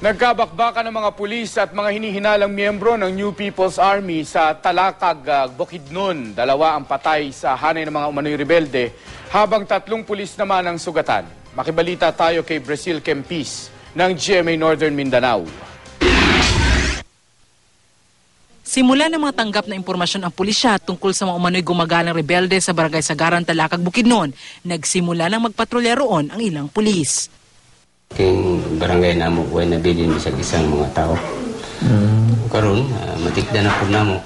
Nagkabakbakan ng mga pulis at mga hinihinalang miyembro ng New People's Army sa Talakag, Bukidnon. 2 ang patay sa hanay ng mga umano'y rebelde, habang 3 pulis naman ang sugatan. Makibalita tayo kay Brazil Kempis ng GMA Northern Mindanao. Simula ng mga tanggap na impormasyon ang pulisya tungkol sa mga umano'y gumagalang rebelde sa Barangay Sagaran, Talakag, Bukidnon, nagsimula ng magpatrolya roon ang ilang pulis. King barangay namo buhay na bilin sa isang mga tao. Karon matikda na po namo.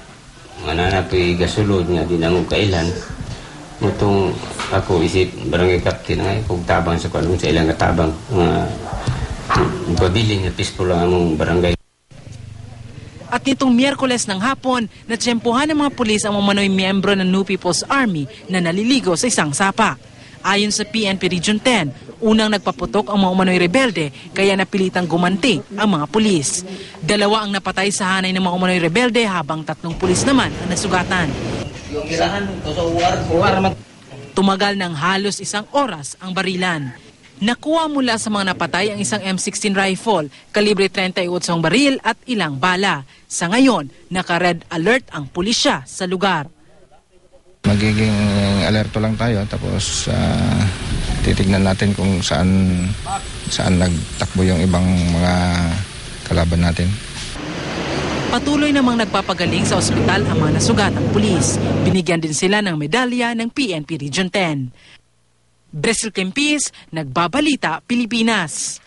Mananapoy gasulod nga di namo kailan. Mutong ako isip barangay captain ay kung tabang sa kanun sa ilang tabang pabiling na peaceful lang among barangay. At nitong Miyerkules ng hapon, natsyempohan ng mga pulis ang umano'y miyembro ng New People's Army na naliligo sa isang sapa. Ayon sa PNP Region 10, unang nagpaputok ang mga umano'y rebelde kaya napilitang gumanti ang mga pulis. 2 ang napatay sa hanay ng mga umano'y rebelde habang 3 pulis naman ang nasugatan. Tumagal ng halos 1 oras ang barilan. Nakuha mula sa mga napatay ang isang M16 rifle, kalibre 38 baril at ilang bala. Sa ngayon, naka-red alert ang pulisya sa lugar. Magiging alerto lang tayo tapos titignan natin kung saan nagtakbo yung ibang mga kalaban natin. Patuloy namang nagpapagaling sa ospital ang mga nasugatang pulis. Binigyan din sila ng medalya ng PNP Region 10. Brazil Kempis, Nagbabalita, Pilipinas.